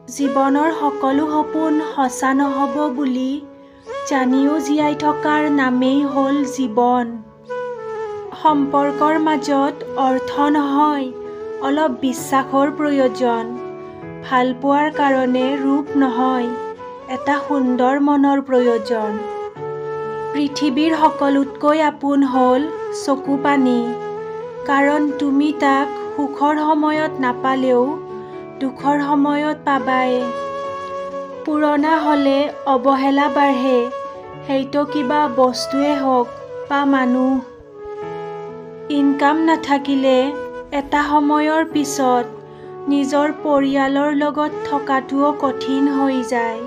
জীৱনৰ সকলো সপোন সঁচা নহ'ব বুলি জানিও জীয়াই থকাৰ নামেই হ'ল জীৱন। সম্পৰ্কৰ মাজত অৰ্থ নহয়, অলপ বিশ্বাসৰ প্ৰয়োজন। ভাল পোৱাৰ কাৰণে ৰূপ নহয়, এটা সুন্দৰ মনৰ প্ৰয়োজন। পৃথিৱীৰ সকলোতকৈ আপোন হ'ল চকু পানী, কাৰণ তুমি তাক সুখৰ সময়ত নাপালেও দুখৰ সময়ত পাবাই। পুৰণা হ'লে অৱহেলা বাঢ়ে, সেইটো কিবা বস্তুৱে হওক বা মানুহ। ইনকাম নাথাকিলে এটা সময়ৰ পিছত নিজৰ পৰিয়ালৰ লগত থকাটোও কঠিন হৈ যায়।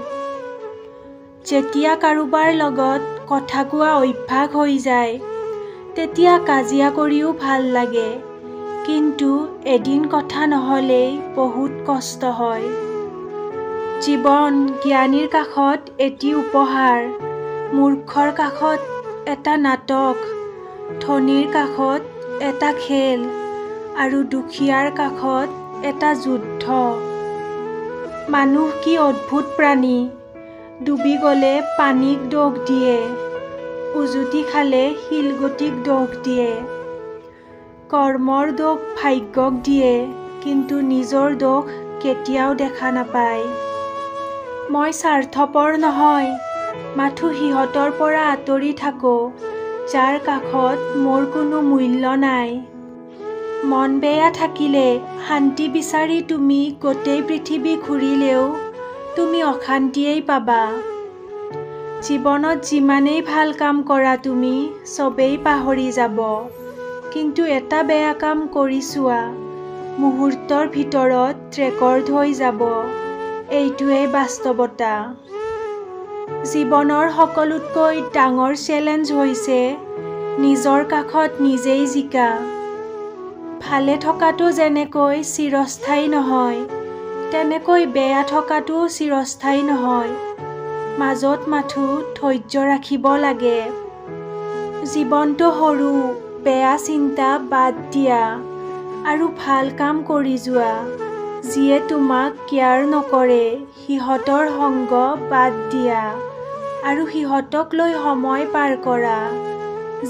যেতিয়া কাৰোবাৰ লগত কথা কোৱা অভ্যাস হৈ যায়, তেতিয়া কাজিয়া কৰিও ভাল লাগে, কিন্তু এদিন কথা নহ'লেই বহুত কষ্ট হয়। জীৱন জ্ঞানীৰ কাষত এটি উপহাৰ, মূৰ্খৰ কাষত এটা নাটক, ধনীৰ কাষত এটা খেল, আৰু দুখীয়াৰ কাষত এটা যুদ্ধ। মানুহ কি অদ্ভুত প্ৰাণী, ডুবি গ'লে পানীক দোষ দিয়ে, উজুতি খালে শিলগুটিক দোষ দিয়ে। কৰ্মৰ দোষ ভাগ্যক দিয়ে, কিন্তু নিজৰ দোষ কেতিয়াও দেখা নাপায়। মই স্বাৰ্থপৰ নহয়, মাথো সিহঁতৰ পৰা আঁতৰি থাকোঁ, যাৰ কাষত মোৰ কোনো মূল্য নাই। মন বেয়া থাকিলে শান্তি বিচাৰি তুমি গোটেই পৃথিৱী ঘূৰিলেও তুমি অশান্তিয়েই পাবা। জীৱনত যিমানেই ভাল কাম কৰা তুমি, চবেই পাহৰি যাব, কিন্তু এটা বেয়া কাম কৰি চোৱা, মুহূৰ্তৰ ভিতৰত ৰেকৰ্ড হৈ যাব। এইটোৱেই বাস্তৱতা। জীৱনৰ সকলোতকৈ ডাঙৰ চেলেঞ্জ হৈছে নিজৰ কাষত নিজেই জিকা। ভালে থকাটো যেনেকৈ চিৰস্থায়ী নহয়, তেনেকৈ বেয়া থকাটোও চিৰস্থায়ী নহয়। মাজত মাথো ধৈৰ্য ৰাখিব লাগে। জীৱনটো সৰু, বেয়া চিন্তা বাদ দিয়া আৰু ভাল কাম কৰি যোৱা। যিয়ে তোমাক কেয়াৰ নকৰে সিহঁতৰ সংগ বাদ দিয়া আৰু সিহঁতক লৈ সময় পাৰ কৰা,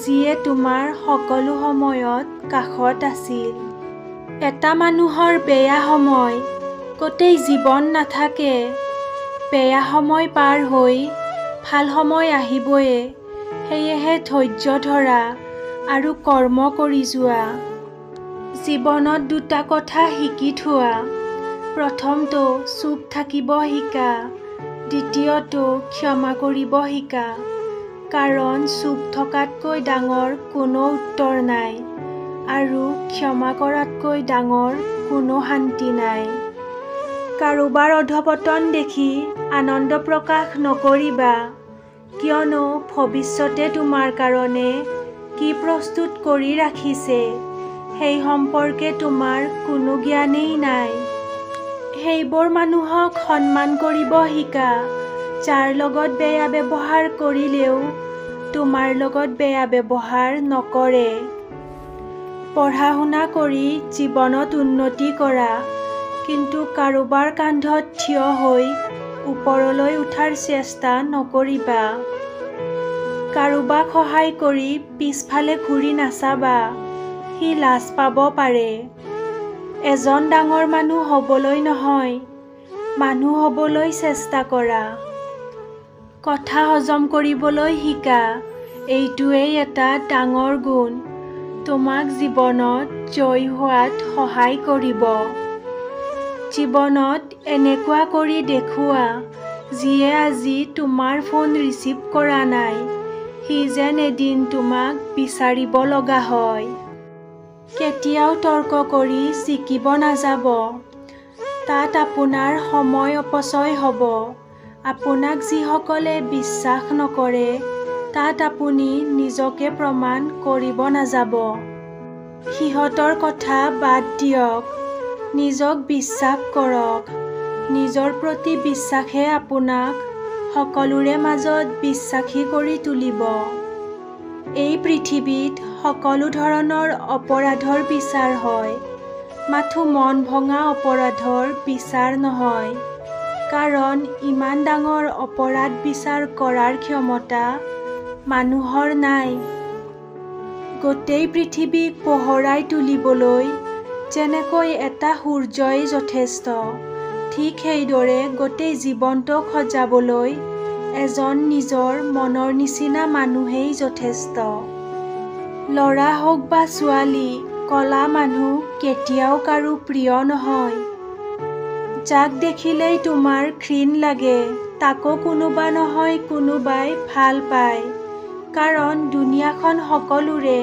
যিয়ে তোমাৰ সকলো সময়ত কাষত আছিল। এটা মানুহৰ বেয়া সময় গোটেই জীৱন নাথাকে। বেয়া সময় পাৰ হৈ ভাল সময় আহিবই, সেয়েহে ধৈৰ্য ধৰা আৰু কৰ্ম কৰি যোৱা। জীৱনত দুটা কথা শিকি থোৱা, প্ৰথমটো চুপ থাকিব শিকা, দ্বিতীয়টো ক্ষমা কৰিব শিকা, কাৰণ চুপ থকাতকৈ ডাঙৰ কোনো উত্তৰ নাই আৰু ক্ষমা কৰাতকৈ ডাঙৰ কোনো শান্তি নাই। কাৰোবাৰ অধঃপতন দেখি আনন্দ প্ৰকাশ নকৰিবা, কিয়নো ভৱিষ্যতে তোমাৰ কাৰণে কি প্ৰস্তুত কৰি ৰাখিছে সেই সম্পৰ্কে তোমাৰ কোনো জ্ঞানেই নাই। সেইবোৰ মানুহক সন্মান কৰিব শিকা, যাৰ লগত বেয়া ব্যৱহাৰ কৰিলেও তোমাৰ লগত বেয়া ব্যৱহাৰ নকৰে। পঢ়া-শুনা কৰি জীৱনত উন্নতি কৰা, কিন্তু কাৰোবাৰ কান্ধত থিয় হৈ ওপৰলৈ উঠাৰ চেষ্টা নকৰিবা। কাৰোবাক সহায় কৰি পিছফালে ঘূৰি নাচাবা, সি লাজ পাব পাৰে। এজন ডাঙৰ মানুহ হ'বলৈ নহয়, মানুহ হ'বলৈ চেষ্টা কৰা। কথা হজম কৰিবলৈ শিকা, এইটোৱেই এটা ডাঙৰ গুণ, তোমাক জীৱনত জয়ী হোৱাত সহায় কৰিব। জীৱনত এনেকুৱা কৰি দেখুওৱা, যিয়ে আজি তোমাৰ ফোন ৰিচিভ কৰা নাই, সি যেন এদিন তোমাক বিচাৰিব লগা হয়। কেতিয়াও তৰ্ক কৰি জিকিব নাযাব, তাত আপোনাৰ সময় অপচয় হ'ব। আপোনাক যিসকলে বিশ্বাস নকৰে, তাত আপুনি নিজকে প্ৰমাণ কৰিব নাযাব। সিহঁতৰ কথা বাদ দিয়ক, নিজক বিশ্বাস কৰক। নিজৰ প্ৰতি বিশ্বাসে আপোনাক সকলোৰে মাজত বিশ্বাসী কৰি তুলিব। এই পৃথিৱীত সকলো ধৰণৰ অপৰাধৰ বিচাৰ হয়, মাথো মন ভঙা অপৰাধৰ বিচাৰ নহয়। কাৰণ ইমান ডাঙৰ অপৰাধ বিচাৰ কৰাৰ ক্ষমতা মানুহৰ নাই। গোটেই পৃথিৱীক পোহৰাই তুলিবলৈ যেনেকৈ এটা সূৰ্যই যথেষ্ট, ঠিক সেইদৰে গোটেই জীৱনটোক সজাবলৈ এজন নিজৰ মনৰ নিচিনা মানুহেই যথেষ্ট। ল'ৰা হওক বা ছোৱালী, ক'লা মানুহ কেতিয়াও কাৰো প্ৰিয় নহয়। যাক দেখিলেই তোমাৰ ঘৃণ লাগে, তাকো কোনোবা নহয় কোনোবাই ভাল পায়। কাৰণ দুনিয়াখন সকলোৰে,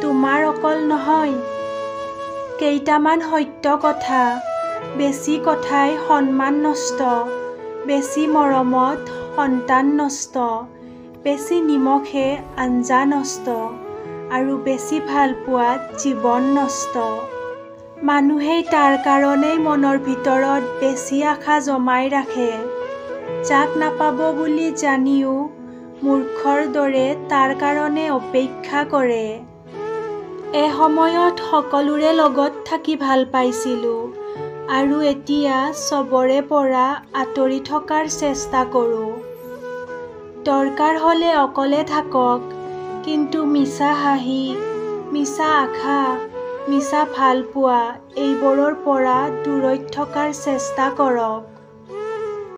তোমাৰ অকল নহয়। কেইটামান সত্য কথা, বেছি কথাই সন্মান নষ্ট, বেছি মৰমত সন্তান নষ্ট, বেছি নিমখে আঞ্জা নষ্ট, আৰু বেছি ভাল পোৱাত জীৱন নষ্ট। মানুহেই তাৰ কাৰণেই মনৰ ভিতৰত বেছি আশা জমাই ৰাখে। যাক নাপাব বুলি জানিও মূৰ্খৰ দৰে তাৰ কাৰণে অপেক্ষা কৰে। এসময়ত সকলোৰে লগত থাকি ভাল পাইছিলোঁ, আৰু এতিয়া চবৰে পৰা আঁতৰি থকাৰ চেষ্টা কৰোঁ। দৰকাৰ হ'লে অকলে থাকক, কিন্তু মিছা হাঁহি, মিছা আশা, মিছা ভালপোৱা এইবোৰৰ পৰা দূৰৈত থকাৰ চেষ্টা কৰক।